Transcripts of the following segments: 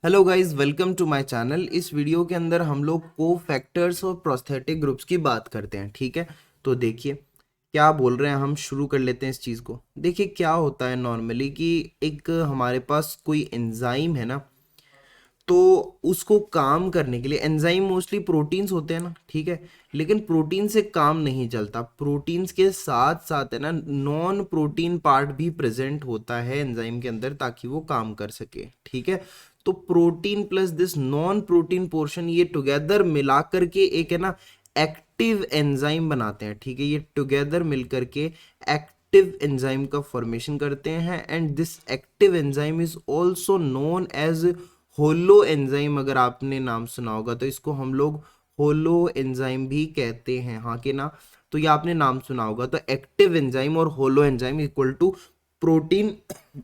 Hello guys, welcome to my channel. इस video के अंदर हम लोग को फैक्टर्स और प्रोस्थेटिक ग्रुप्स की बात करते हैं। ठीक है, तो देखिए क्या बोल रहे हैं। हम शुरू कर लेते हैं इस चीज़ को। देखिए क्या होता है नॉर्मली कि एक हमारे पास कोई एंजाइम है ना, तो उसको काम करने के लिए एंजाइम मोस्टली प्रोटीन्स होते हैं ना, ठीक है। लेकिन प्रोटीन से काम नहीं चलता, प्रोटीन्स के साथ साथ है ना नॉन प्रोटीन पार्ट भी प्रेजेंट होता है एंजाइम के अंदर ताकि वो काम कर सके। ठीक है, तो protein plus this non protein portion ये टुगेदर मिला करके एक है ना एक्टिव एंजाइम बनाते हैं। ठीक है, ये टुगेदर मिल करके एक्टिव एंजाइम का फॉर्मेशन करते हैं। And this active enzyme is also known as holoenzyme. अगर आपने नाम सुना होगा तो इसको हम लोग होलो एंजाइम भी कहते हैं, हाँ कि ना। तो ये आपने नाम सुना होगा। तो एक्टिव एंजाइम और holoenzyme equal to protein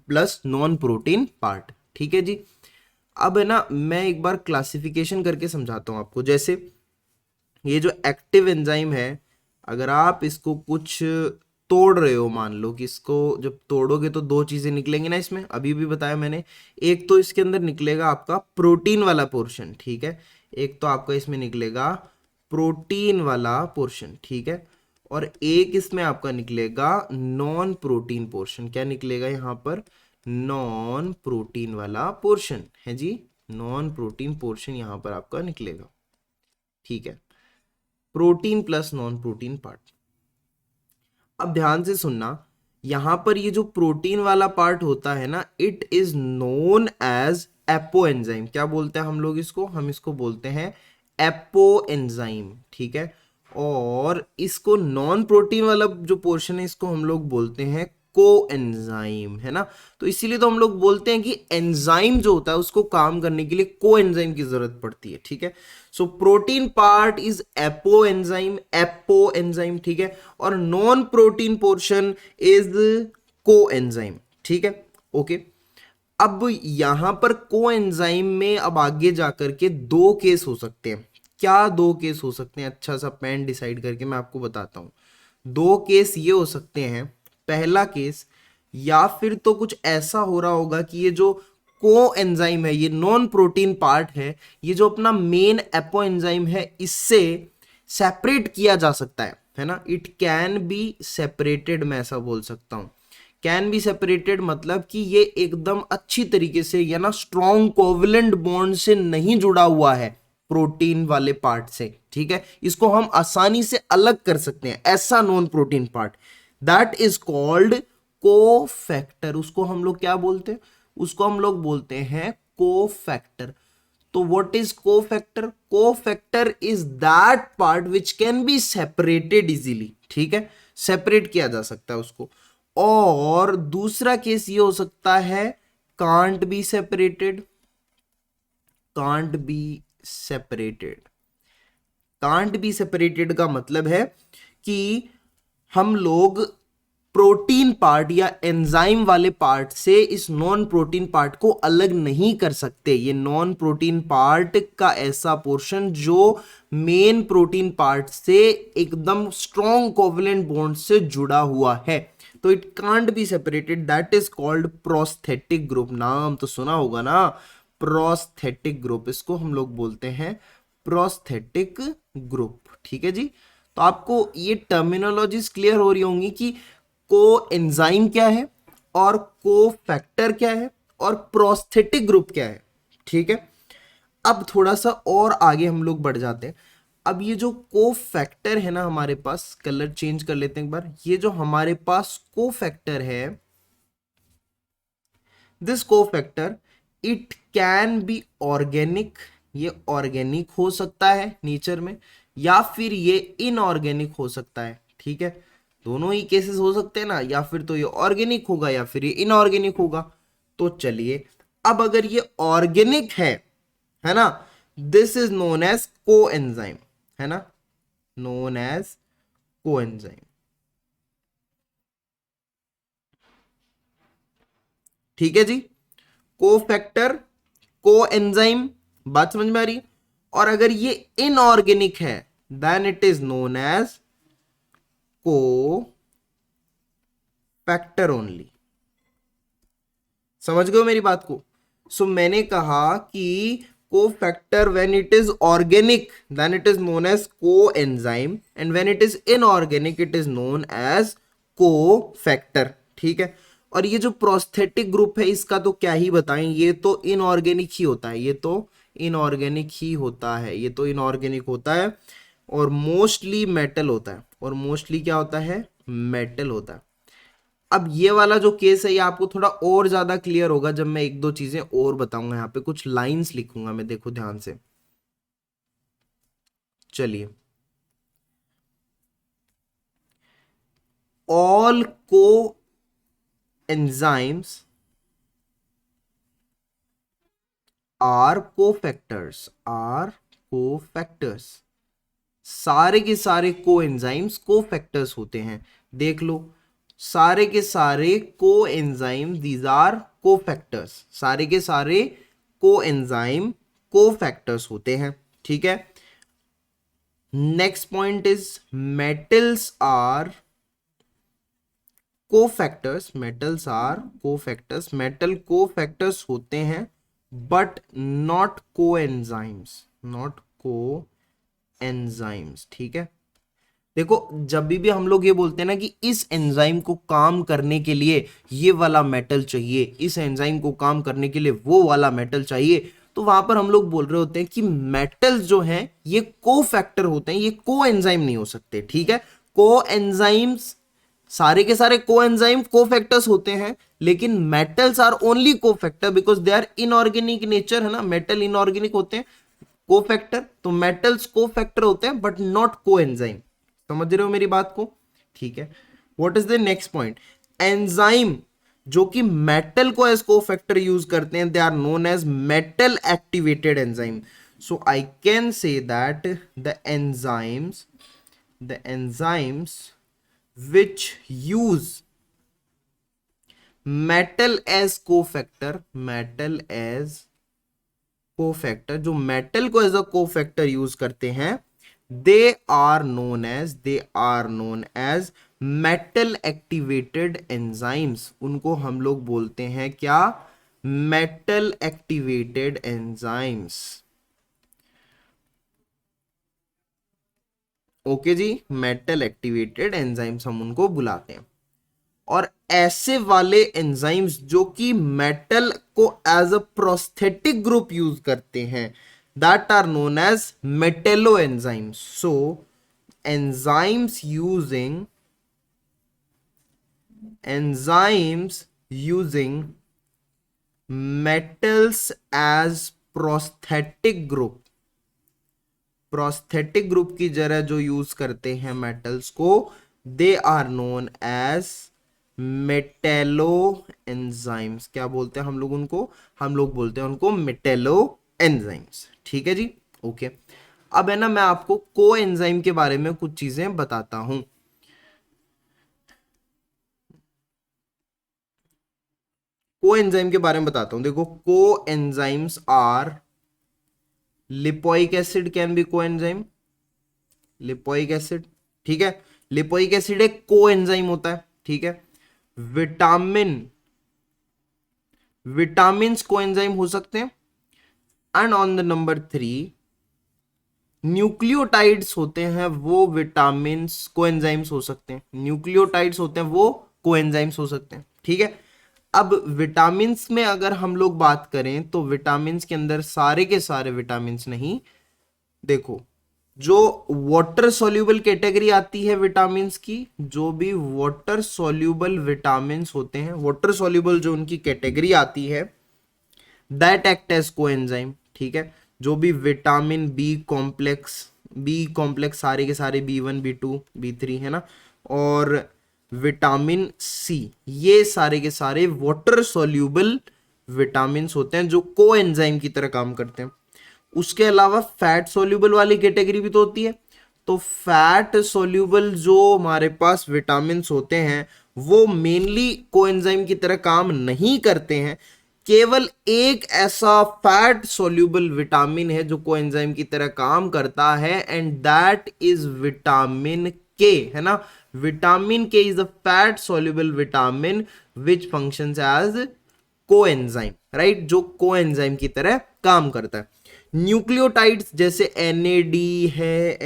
plus non protein part. ठीक है जी। अब है ना मैं एक बार क्लासिफिकेशन करके समझाता हूं आपको। जैसे ये जो एक्टिव एंजाइम है, अगर आप इसको कुछ तोड़ रहे हो, मान लो कि इसको जब तोड़ोगे तो दो चीजें निकलेंगी ना इसमें, अभी भी बताया मैंने। एक तो इसके अंदर निकलेगा आपका प्रोटीन वाला पोर्शन, ठीक है। एक तो आपका इसमें निकलेगा प्रोटीन वाला पोर्शन, ठीक है। और एक इसमें आपका निकलेगा नॉन प्रोटीन पोर्शन। क्या निकलेगा यहाँ पर? नॉन प्रोटीन वाला पोर्शन है जी। नॉन प्रोटीन पोर्शन यहाँ पर आपका निकलेगा। ठीक है, protein plus non protein part. अब ध्यान से सुनना, यहां पर ये जो प्रोटीन वाला पार्ट होता है ना, it is known as apoenzyme. क्या बोलते हैं हम लोग इसको? हम इसको बोलते हैं एपो एंजाइम। ठीक है, और इसको नॉन प्रोटीन वाला जो पोर्शन है इसको हम लोग बोलते हैं को एंजाइम, है ना। तो इसीलिए तो हम लोग बोलते हैं कि एंजाइम जो होता है उसको काम करने के लिए को एंजाइम की जरूरत पड़ती है। ठीक है, so protein part is apo enzyme, ठीक है। और नॉन प्रोटीन पोर्शन इज को एंजाइम। ठीक है, ओके। अब यहां पर को एंजाइम में अब आगे जाकर के दो केस हो सकते हैं। क्या दो केस हो सकते हैं? अच्छा सा पेन डिसाइड करके मैं आपको बताता हूं। दो केस ये हो सकते हैं। पहला केस, या फिर तो कुछ ऐसा हो रहा होगा कि ये जो को एंजाइम है, ये नॉन प्रोटीन पार्ट है, ये जो अपना मेन एपो एंजाइम है, इससे सेपरेट किया जा सकता है ना। इट कैन बी सेपरेटेड, मैं ऐसा बोल सकता हूं। कैन बी सेपरेटेड मतलब कि ये एकदम अच्छी तरीके से या ना स्ट्रॉन्ग कोवलेंट बॉन्ड से नहीं जुड़ा हुआ है प्रोटीन वाले पार्ट से। ठीक है, इसको हम आसानी से अलग कर सकते हैं, ऐसा non protein part, that is called cofactor. उसको हम लोग क्या बोलते हैं? उसको हम लोग बोलते हैं कोफैक्टर। तो what is cofactor? Cofactor is that part which can be separated easily. ठीक है, सेपरेट किया जा सकता है उसको। और दूसरा केस ये हो सकता है can't be separated. Can't be separated, can't be separated का मतलब है कि हम लोग प्रोटीन पार्ट या एंजाइम वाले पार्ट से इस नॉन प्रोटीन पार्ट को अलग नहीं कर सकते। ये नॉन प्रोटीन पार्ट का ऐसा पोर्शन जो मेन प्रोटीन पार्ट से एकदम स्ट्रॉन्ग कोवलेंट बॉन्ड से जुड़ा हुआ है, तो it can't be separated, that is called prosthetic group. नाम तो सुना होगा ना, प्रोस्थेटिक ग्रुप। इसको हम लोग बोलते हैं प्रोस्थेटिक ग्रुप। ठीक है जी। तो आपको ये टर्मिनोलॉजीज क्लियर हो रही होंगी कि को एंजाइम क्या है, और को फैक्टर क्या है, और प्रोस्थेटिक ग्रुप क्या है। ठीक है, अब थोड़ा सा और आगे हम लोग बढ़ जाते हैं। अब ये जो को फैक्टर है ना हमारे पास, कलर चेंज कर लेते हैं एक बार। ये जो हमारे पास को फैक्टर है, this cofactor, it can be organic. ये ऑर्गेनिक हो सकता है नेचर में, या फिर ये इनऑर्गेनिक हो सकता है। ठीक है, दोनों ही केसेस हो सकते हैं ना, या फिर तो ये ऑर्गेनिक होगा या फिर ये इनऑर्गेनिक होगा। तो चलिए, अब अगर ये ऑर्गेनिक है ना, दिस इज नोन एज को एंजाइम, है ना, नोन एज को एंजाइम। ठीक है जी, को फैक्टर, को एंजाइम, बात समझ में आ रही? और अगर ये इनऑर्गेनिक है, then it is known as cofactor only. समझ गए हो मेरी बात को? सो मैंने कहा कि cofactor when it is organic then it is known as coenzyme and when it is inorganic it is known as cofactor, ठीक है। और ये जो प्रोस्थेटिक ग्रुप है इसका तो क्या ही बताएं, ये तो इनऑर्गेनिक ही होता है, ये तो इनऑर्गेनिक ही होता है, ये तो इनऑर्गेनिक होता है और मोस्टली मेटल होता है, और मोस्टली क्या होता है, मेटल होता है। अब ये वाला जो केस है ये आपको थोड़ा और ज्यादा क्लियर होगा जब मैं एक दो चीजें और बताऊंगा, यहाँ पे कुछ लाइंस लिखूंगा मैं, देखो ध्यान से। चलिए, all coenzymes are cofactors, are cofactors, सारे के सारे को एंजाइम्स कोफैक्टर्स होते हैं। देख लो, सारे के सारे को एंजाइम दीज आर कोफैक्टर्स, सारे के सारे को एंजाइम कोफैक्टर्स होते हैं, ठीक है। Next point is metals are cofactors, metals are cofactors, metal cofactors होते हैं but not coenzymes, not coenzymes, ठीक है। देखो जब भी हम लोग ये बोलते हैं ना कि इस एंजाइम को काम करने के लिए ये वाला मेटल चाहिए, इस एंजाइम को काम करने के लिए वो वाला मेटल चाहिए, तो वहां पर हम लोग बोल रहे होते हैं कि मेटल्स जो हैं ये कोफैक्टर होते हैं, ये को एंजाइम नहीं हो सकते, ठीक है। को एंजाइम्स, सारे के सारे को एंजाइम कोफैक्टर्स होते हैं, लेकिन metals are only cofactor because they are inorganic nature, है ना, मेटल इनऑर्गेनिक होते हैं। कोफैक्टर, तो मेटल्स कोफैक्टर होते हैं बट नॉट कोएंजाइम, समझ रहे हो मेरी बात को, ठीक है। What is the next point, enzyme जो कि मेटल को एज कोफैक्टर यूज करते हैं they are known as metal activated enzyme. So I can say that the enzymes which use metal as cofactor, metal as cofactor, जो metal को as a cofactor use करते हैं they are known as metal activated enzymes, उनको हम लोग बोलते हैं क्या, मेटल एक्टिवेटेड एंजाइम्स। ओके जी, मेटल एक्टिवेटेड एंजाइम्स हम उनको बुलाते हैं। और ऐसे वाले एंजाइम्स जो कि मेटल को as a prosthetic group use करते हैं that are known as metallo enzymes. So enzymes using metals as prosthetic group की जगह जो यूज करते हैं मेटल्स को, they are known as metallo enzymes. क्या बोलते हैं हम लोग उनको, हम लोग बोलते हैं उनको मेटेलो एंजाइम्स, ठीक है जी, ओके। अब है ना मैं आपको को एंजाइम के बारे में कुछ चीजें बताता हूं। को एंजाइम के बारे में बताता हूं, देखो coenzymes are lipoic acid can be coenzyme, lipoic acid, ठीक है। लिपोइक एसिड एक कोएंजाइम होता है, ठीक है। विटामिन्स कोएंजाइम हो सकते हैं। And on the number 3 nucleotides होते हैं वो विटामिन्स कोएंजाइम्स हो सकते हैं, न्यूक्लियोटाइड्स होते हैं वो कोएंजाइम्स हो सकते हैं, ठीक है। अब विटामिन्स में अगर हम लोग बात करें तो विटामिन्स के अंदर सारे के सारे विटामिन्स नहीं, देखो जो वाटर सॉल्यूबल कैटेगरी आती है विटामिन्स की, जो भी वाटर सॉल्यूबल विटामिन्स होते हैं, वाटर सॉल्यूबल जो उनकी कैटेगरी आती है दैट एक्ट एज कोएंजाइम, ठीक है। जो भी विटामिन बी कॉम्प्लेक्स सारे के सारे B1 B2 B3 है ना, और विटामिन सी, ये सारे के सारे वाटर सॉल्यूबल विटामिन्स होते हैं जो कोएंजाइम की तरह काम करते हैं। उसके अलावा फैट सोल्यूबल वाली कैटेगरी भी तो होती है, तो फैट सोल्यूबल जो हमारे पास विटामिन्स होते हैं वो मेनली कोएंजाइम की तरह काम नहीं करते हैं। केवल एक ऐसा फैट सोल्यूबल विटामिन है जो कोएंजाइम की तरह काम करता है एंड दैट इज विटामिन के, है ना। Vitamin K is a fat soluble vitamin which functions as coenzyme, right, जो कोएंजाइम की तरह काम करता है। न्यूक्लियोटाइड्स जैसे NAD है,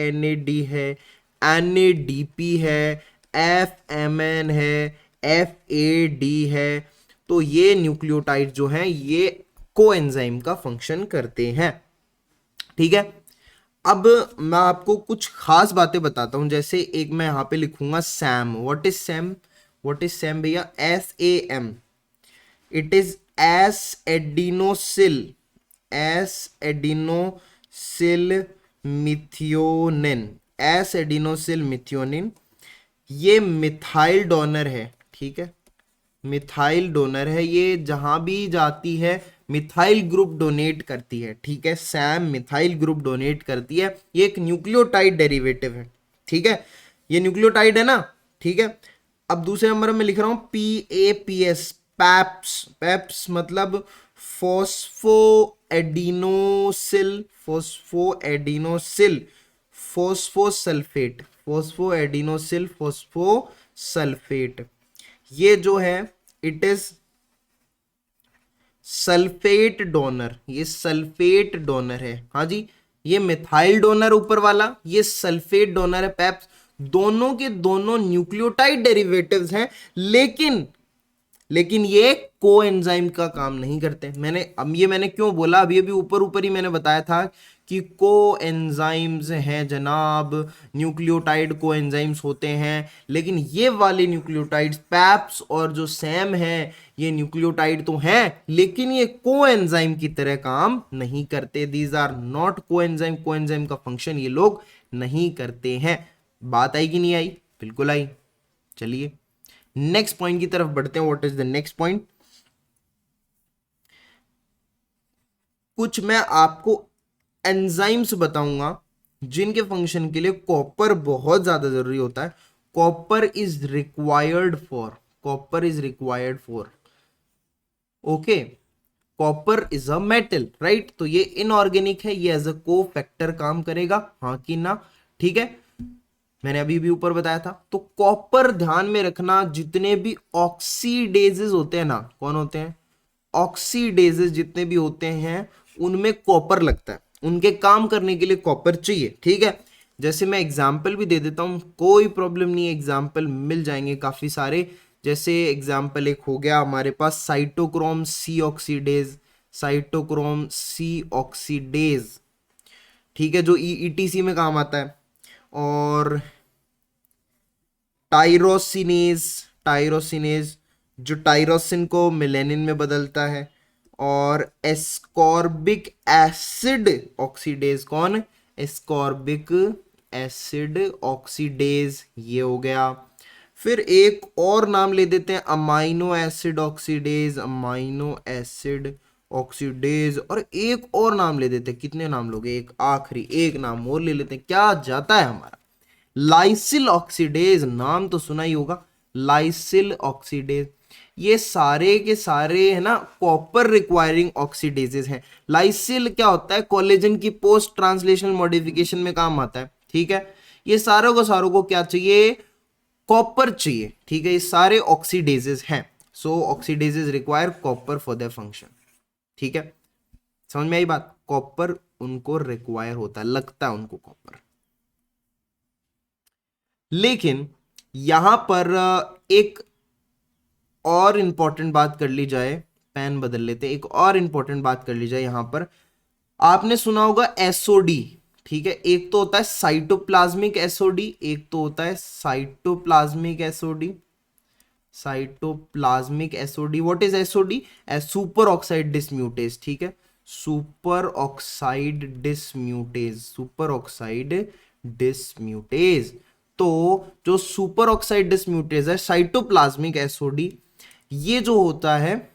NADP है, FMN है, FAD है, तो ये न्यूक्लियोटाइड जो हैं ये कोएंजाइम का फंक्शन करते हैं, ठीक है। अब मैं आपको कुछ खास बातें बताता हूं, जैसे एक मैं यहां पे लिखूंगा SAM. What is SAM? What is SAM भैया? SAM, it is S adenosyl, S adenosyl methionine, S adenosyl methionine. ये मिथाइल डोनर है, ठीक है, मिथाइल डोनर है, ये जहां भी जाती है मिथाइल ग्रुप डोनेट करती है, ठीक है, सैम मिथाइल ग्रुप डोनेट करती है। ये एक न्यूक्लियोटाइड डेरिवेटिव है, ठीक है, ये न्यूक्लियोटाइड है ना, ठीक है। अब दूसरे नंबर में लिख रहा हूं PAPS, पैप्स, पैप्स मतलब फॉस्फो एडिनोसिल, फॉस्फो एडिनोसिल फोस्फोसल्फेट, फोस्फो एडिनोसिल फोस्फोसल्फेट। ये जो है इट इज सल्फेट डोनर, ये सल्फेट डोनर है, हाँ जी, ये मिथाइल डोनर ऊपर वाला, ये सल्फेट डोनर है पैप्स। दोनों के दोनों न्यूक्लियोटाइड डेरिवेटिव्स हैं, लेकिन ये कोएंजाइम का काम नहीं करते। मैंने क्यों बोला, अभी अभी ऊपर ऊपर ही मैंने बताया था कि कोएंजाइम्स हैं जनाब, न्यूक्लियोटाइड कोएंजाइम्स होते हैं, लेकिन ये वाले न्यूक्लियोटाइड्स पैप्स और जो सैम है ये न्यूक्लियोटाइड तो हैं, लेकिन ये कोएंजाइम की तरह काम नहीं करते। These are not coenzyme, coenzyme का फंक्शन ये लोग नहीं करते हैं। बात आई कि नहीं आई? बिल्कुल आई। चलिए नेक्स्ट पॉइंट की तरफ बढ़ते हैं। What is the next point? कुछ मैं आपको एंजाइम्स बताऊंगा जिनके फंक्शन के लिए कॉपर बहुत ज्यादा जरूरी होता है। Copper is required for, copper is required for, okay, copper is a metal, right, तो ये इनऑर्गेनिक है, ये एज अ को फैक्टर काम करेगा, हाँ कि ना, ठीक है, मैंने अभी भी ऊपर बताया था। तो कॉपर ध्यान में रखना, जितने भी ऑक्सीडेजेस होते हैं ना, कौन होते हैं? ऑक्सीडेजेस जितने भी होते हैं उनमें कॉपर लगता है, उनके काम करने के लिए कॉपर चाहिए, ठीक है। जैसे मैं एग्जाम्पल भी दे देता हूं, कोई प्रॉब्लम नहीं है, एग्जाम्पल मिल जाएंगे काफी सारे। जैसे एग्जाम्पल एक हो गया हमारे पास cytochrome C oxidase, cytochrome C oxidase, ठीक है, जो ETC में काम आता है। और टाइरोसिनेज, टाइरोसिनेज जो टाइरोसिन को मिलेनिन में बदलता है। और एस्कॉर्बिक एसिड ऑक्सीडेज, कौन? एस्कॉर्बिक एसिड ऑक्सीडेज, ये हो गया। फिर एक और नाम ले देते हैं, amino acid oxidase, amino acid oxidase. और एक और नाम ले देते हैं, कितने नाम लोगे? एक आखिरी एक नाम और ले लेते हैं, क्या जाता है हमारा? लाइसिल ऑक्सीडेज, नाम तो सुना ही होगा, लाइसिल ऑक्सीडेज। ये सारे के सारे है ना कॉपर रिक्वायरिंग ऑक्सीडेजेस हैं। लाइसिल क्या होता है? कोलेजन की पोस्ट ट्रांसलेशनल मॉडिफिकेशन में काम आता है, ठीक है। ये सारों को क्या चाहिए? कॉपर चाहिए, ठीक है, ये सारे ऑक्सीडेजेस हैं। So oxidases require copper for their function, ठीक है, समझ में आई बात? कॉपर उनको रिक्वायर होता है, लगता है उनको कॉपर। लेकिन यहां पर एक और इंपॉर्टेंट बात कर ली जाए, पेन बदल लेते, एक और इंपॉर्टेंट बात कर ली जाए यहां पर। आपने सुना होगा एसओडी, ठीक है, एक तो होता है साइटोप्लाज्मिक एसओडी, एक तो होता है cytoplasmic SOD, cytoplasmic SOD. What is SOD? Super oxide dismutase, ठीक है, super oxide dismutase, super oxide dismutase. तो जो सुपर ऑक्साइड डिसम्यूटेज है साइटोप्लाज्मिक एसओडी, ये जो होता है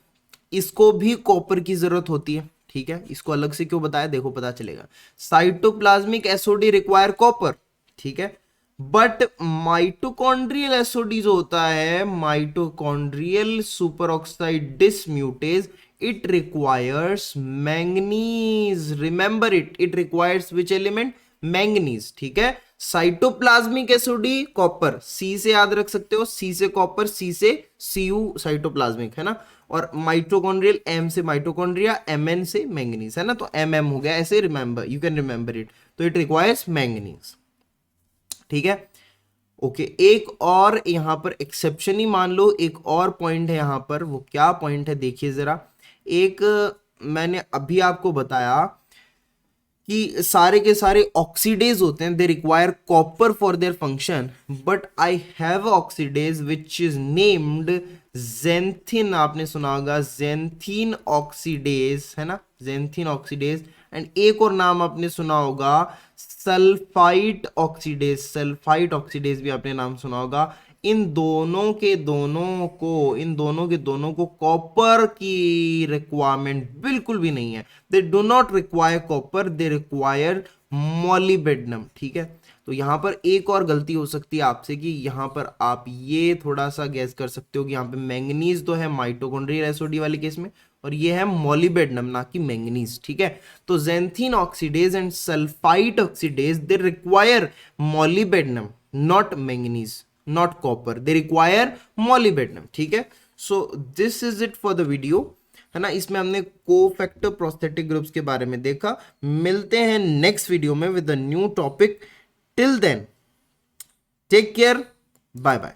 इसको भी कॉपर की जरूरत होती है, ठीक है। इसको अलग से क्यों बताया, देखो पता चलेगा। साइटोप्लाज्मिक एसओडी रिक्वायर कॉपर, ठीक है, बट माइटोकॉन्ड्रियल एसओडी जो होता है, mitochondrial super oxide dismutase, it requires manganese. Remember it requires which element? Manganese, ठीक है। साइटोप्लाज्मिक एसओडी कॉपर, सी से याद रख सकते हो, सी से कॉपर, सी से Cu साइटोप्लाज्मिक, है ना। और माइटोकॉन्ड्रियल एम से माइटोकॉन्ड्रिया, एमएन से मैंगनीज, है ना, तो एमएम हो गया, ऐसे remember, you can remember it, तो इट रिक्वायर्स मैंगनीज, ठीक है। ओके एक और यहां पर एक्सेप्शन ही मान लो, एक और पॉइंट है यहां पर, वो क्या पॉइंट है देखिए जरा। एक मैंने अभी आपको बताया कि सारे के सारे ऑक्सीडेज होते हैं, they require copper for their function, but I have oxidase which is named xanthine, आपने सुना होगा जेंथिन ऑक्सीडेज, है ना, जेंथिन ऑक्सीडेज। एंड एक और नाम आपने सुना होगा सल्फाइट ऑक्सीडेज, सल्फाइट ऑक्सीडेज भी आपने नाम सुना होगा। इन दोनों के दोनों को कॉपर की रिक्वायरमेंट बिल्कुल भी नहीं है, they do not require copper, they require molybdenum, ठीक है। तो यहां पर एक और गलती हो सकती है आपसे कि यहां पर आप ये थोड़ा सा गैस कर सकते हो कि यहां पे मैंगनीज तो है माइटोकॉन्ड्रियल एसओडी वाले केस में, और ये है मॉलिबेडनम ना कि मैंगनीज, ठीक है। तो xanthine oxidase and sulphite oxidase they require molybdenum, not manganese, not copper, they require molybdenum, ठीक है। So this is it for the video, है ना। इसमें हमने कोफैक्टर प्रोस्थेटिक ग्रुप्स के बारे में देखा। मिलते हैं नेक्स्ट वीडियो में with a new topic. Till then take care, bye bye.